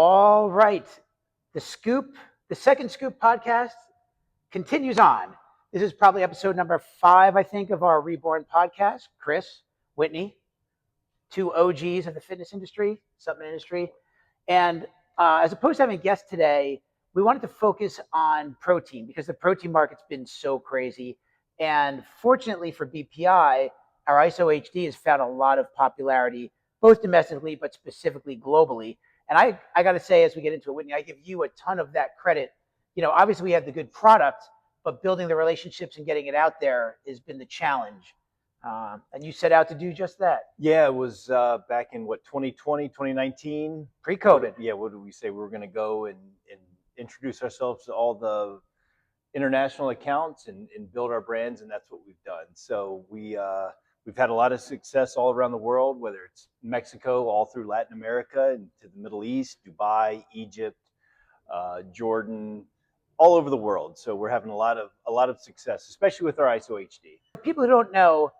All right. The Scoop, the Second Scoop podcast continues on. This is probably episode number 5, I think, of our Reborn podcast. Chris, Whitney, two OGs of the fitness industry, supplement industry. And as opposed to having guests today, we wanted to focus on protein because the protein market's been so crazy. And fortunately for BPI, our ISO HD has found a lot of popularity, both domestically, but specifically globally. And I got to say, as we get into it, Whitney, I give you a ton of that credit. Obviously we have the good product, but building the relationships and getting it out there has been the challenge. And you set out to do just that. Yeah, it was back in 2020, 2019? Pre-COVID. What did we say? We were going to go and introduce ourselves to all the international accounts and build our brands, and that's what we've done. So we've had a lot of success all around the world, whether it's Mexico, all through Latin America, and to the Middle East, Dubai, Egypt, Jordan, all over the world. So we're having a lot of success, especially with our ISO HD. People who don't know,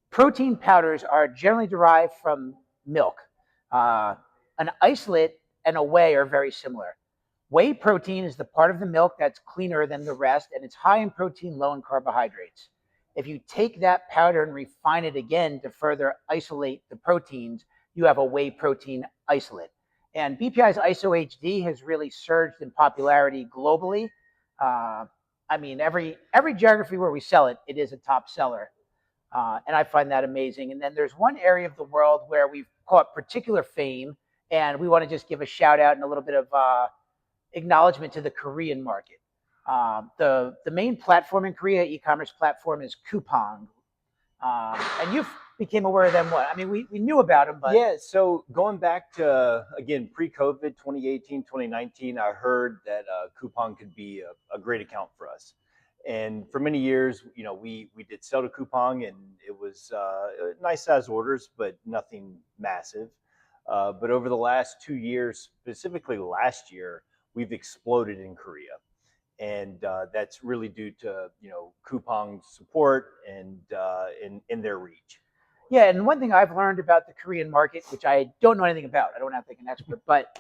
protein powders are generally derived from milk. An isolate and a whey are very similar. Whey protein is the part of the milk that's cleaner than the rest, and it's high in protein, low in carbohydrates. If you take that powder and refine it again to further isolate the proteins, you have a whey protein isolate. And BPI's ISO HD has really surged in popularity globally. Every geography where we sell it, it is a top seller. And I find that amazing. And then there's one area of the world where we've caught particular fame, and we want to just give a shout out and a little bit of acknowledgement to the Korean market. The main platform in Korea, e-commerce platform, is Coupang. And you became aware of them what? I mean, we knew about them, but... Yeah, so going back to, again, pre-COVID, 2018, 2019, I heard that Coupang could be a great account for us. And for many years, we did sell to Coupang, and it was nice size orders, but nothing massive. But over the last 2 years, specifically last year, we've exploded in Korea. And that's really due to, Coupang's support and in their reach. Yeah, and one thing I've learned about the Korean market, which I don't know anything about, I don't have to be an expert, but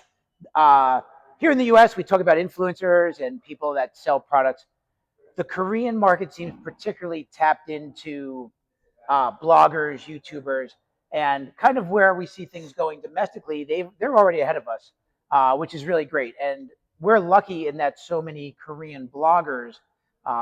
here in the US, we talk about influencers and people that sell products. The Korean market seems particularly tapped into bloggers, YouTubers, and kind of where we see things going domestically, they're already ahead of us, which is really great. And we're lucky in that so many Korean bloggers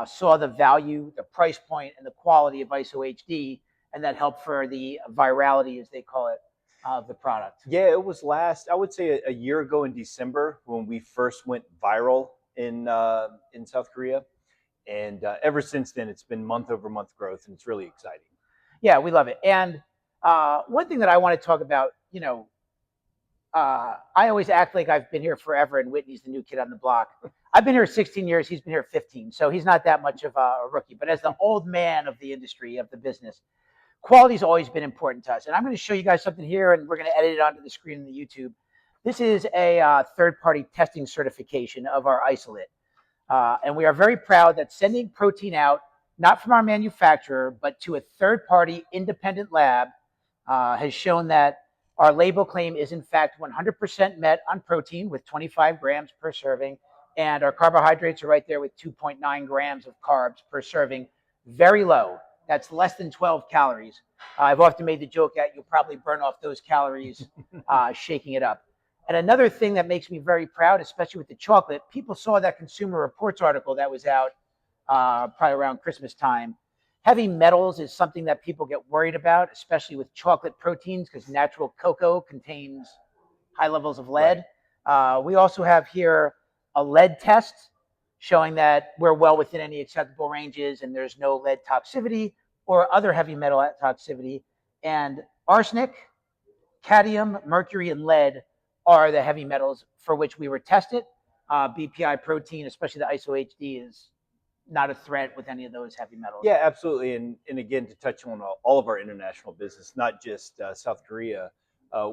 saw the value, the price point, and the quality of ISO HD, and that helped for the virality, as they call it, of the product. Yeah, it was I would say a year ago in December when we first went viral in South Korea. And ever since then, it's been month-over-month growth, and it's really exciting. Yeah, we love it. And one thing that I want to talk about, I always act like I've been here forever, and Whitney's the new kid on the block. I've been here 16 years. He's been here 15. So he's not that much of a rookie. But as the old man of the industry, of the business, quality's always been important to us. And I'm going to show you guys something here, and we're going to edit it onto the screen in the YouTube. This is a third-party testing certification of our isolate. And we are very proud that sending protein out, not from our manufacturer, but to a third-party independent lab, has shown that our label claim is in fact 100% met on protein with 25 grams per serving, and our carbohydrates are right there with 2.9 grams of carbs per serving. Very low. That's less than 12 calories. I've often made the joke that you'll probably burn off those calories shaking it up. And another thing that makes me very proud, especially with the chocolate, people saw that Consumer Reports article that was out probably around Christmas time. Heavy metals is something that people get worried about, especially with chocolate proteins, because natural cocoa contains high levels of lead. Right. We also have here a lead test showing that we're well within any acceptable ranges and there's no lead toxicity or other heavy metal toxicity. And arsenic, cadmium, mercury, and lead are the heavy metals for which we were tested. BPI protein, especially the ISO HD, is not a threat with any of those heavy metals. Yeah, absolutely. And again, to touch on all of our international business, not just South Korea,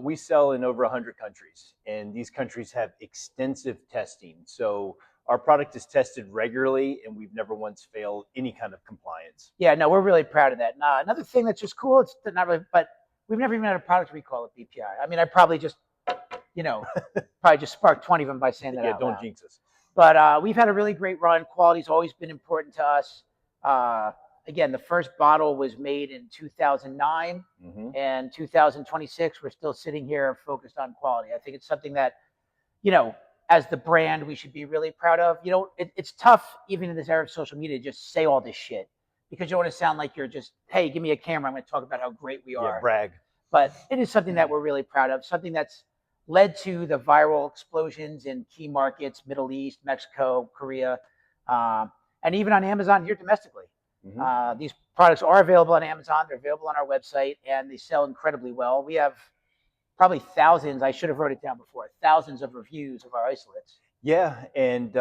we sell in over 100 countries, and these countries have extensive testing. So our product is tested regularly, and we've never once failed any kind of compliance. Yeah, no, we're really proud of that. And, another thing that's just cool, it's not really, but we've never even had a product recall at BPI. I mean, I probably just, probably just sparked 20 of them by saying that Yeah, out don't loud. jinx us. But we've had a really great run. Quality's always been important to us. Again, the first bottle was made in 2009, and 2026, we're still sitting here focused on quality. I think it's something that, as the brand, we should be really proud of. It's tough, even in this era of social media, to just say all this shit because you don't want to sound like you're just, hey, give me a camera. I'm going to talk about how great we are. Yeah, brag. But it is something that we're really proud of, something that's led to the viral explosions in key markets, Middle East, Mexico, Korea, and even on Amazon here domestically. These products are available on Amazon. They're available on our website, and they sell incredibly well. We have probably thousands, I should have wrote it down before, thousands of reviews of our isolates. Yeah, and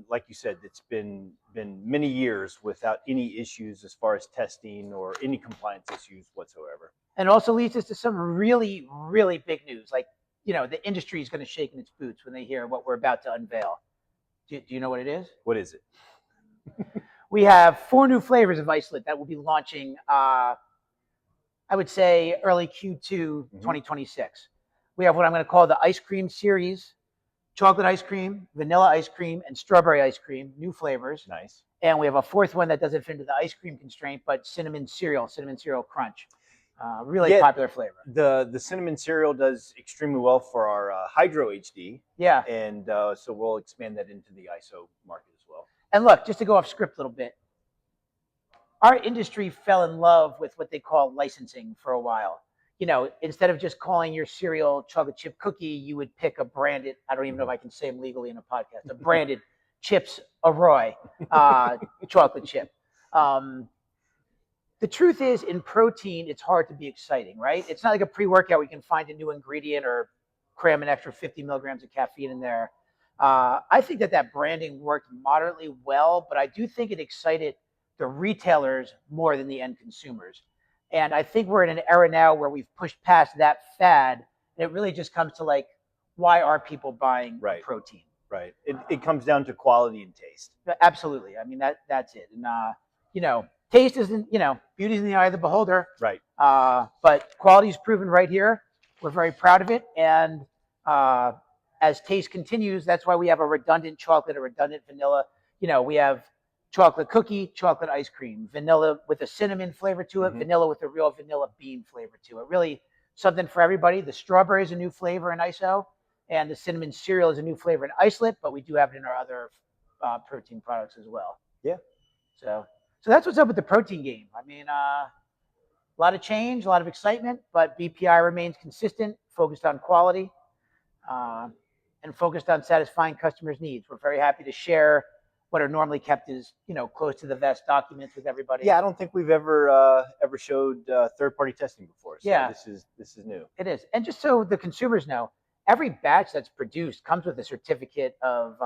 like you said, it's been many years without any issues as far as testing or any compliance issues whatsoever. And it also leads us to some really, really big news. Like, the industry is going to shake in its boots when they hear what we're about to unveil. Do you know what it is? What is it? We have 4 new flavors of isolate that will be launching, I would say, early Q2 2026. We have what I'm going to call the ice cream series: chocolate ice cream, vanilla ice cream, and strawberry ice cream, new flavors. Nice. And we have a 4th one that doesn't fit into the ice cream constraint, but cinnamon cereal crunch. Really popular flavor. The cinnamon cereal does extremely well for our Hydro HD. Yeah. And so we'll expand that into the ISO market as well. And look, just to go off script a little bit, our industry fell in love with what they call licensing for a while. Instead of just calling your cereal chocolate chip cookie, you would pick a branded, I don't even know if I can say them legally in a podcast, a branded Chips Ahoy chocolate chip. The truth is, in protein, it's hard to be exciting, right? It's not like a pre-workout where you can find a new ingredient or cram an extra 50 milligrams of caffeine in there. I think that branding worked moderately well, but I do think it excited the retailers more than the end consumers. And I think we're in an era now where we've pushed past that fad, and it really just comes to like, why are people buying protein? Right. It comes down to quality and taste. Absolutely. I mean, that's it. And, taste isn't, beauty's in the eye of the beholder. Right. But quality's proven right here. We're very proud of it. And as taste continues, that's why we have a redundant chocolate, a redundant vanilla. We have chocolate cookie, chocolate ice cream, vanilla with a cinnamon flavor to it, vanilla with a real vanilla bean flavor to it. Really something for everybody. The strawberry is a new flavor in ISO, and the cinnamon cereal is a new flavor in isolate, but we do have it in our other protein products as well. Yeah. So that's what's up with the protein game. I mean, a lot of change, a lot of excitement, but BPI remains consistent, focused on quality, and focused on satisfying customers' needs. We're very happy to share what are normally kept as, close to the vest documents with everybody. Yeah, I don't think we've ever showed third-party testing before. So yeah, this is new. It is, and just so the consumers know, every batch that's produced comes with a certificate of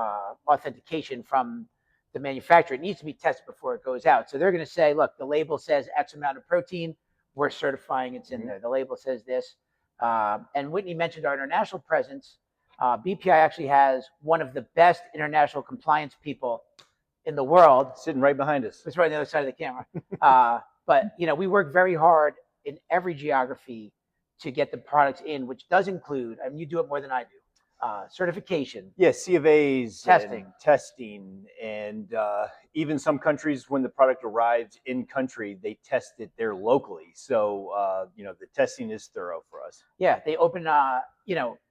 authentication from the manufacturer. It needs to be tested before it goes out. So they're going to say, look, the label says X amount of protein. We're certifying it's in there. The label says this. And Whitney mentioned our international presence. BPI actually has one of the best international compliance people in the world. Sitting right behind us. It's right on the other side of the camera. But, we work very hard in every geography to get the products in, which does include, I mean, you do it more than I do, certification. Yeah, C of A's, testing, and even some countries, when the product arrives in country, they test it there locally. So, the testing is thorough for us. Yeah, they open,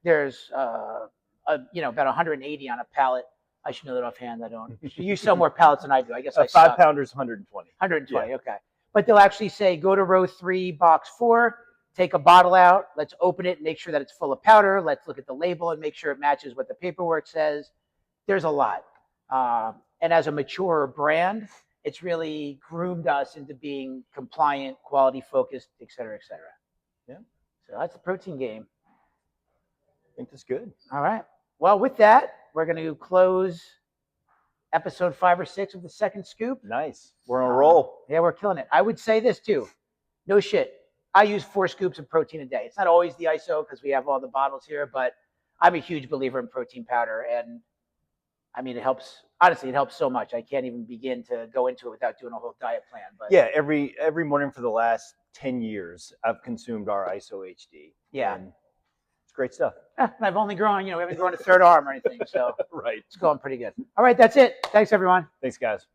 there's, about 180 on a pallet. I should know that offhand. I don't. You sell more pallets than I do. I guess I 5-pounder's 120. 120, yeah. Okay. But they'll actually say, go to row 3, box 4, take a bottle out, let's open it and make sure that it's full of powder. Let's look at the label and make sure it matches what the paperwork says. There's a lot. And as a mature brand, it's really groomed us into being compliant, quality focused, et cetera, et cetera. Yeah. So that's the protein game. I think that's good. All right. Well, with that, we're going to close episode 5 or 6 of the Second Scoop. Nice. We're on a roll. Yeah, we're killing it. I would say this too. No shit. I use 4 scoops of protein a day. It's not always the ISO because we have all the bottles here, but I'm a huge believer in protein powder. And I mean, it helps. Honestly, it helps so much. I can't even begin to go into it without doing a whole diet plan. But yeah, every morning for the last 10 years, I've consumed our ISO HD. Yeah. And it's great stuff. And I've only grown, we haven't grown a third arm or anything, so Right. it's going pretty good. All right, that's it. Thanks, everyone. Thanks, guys.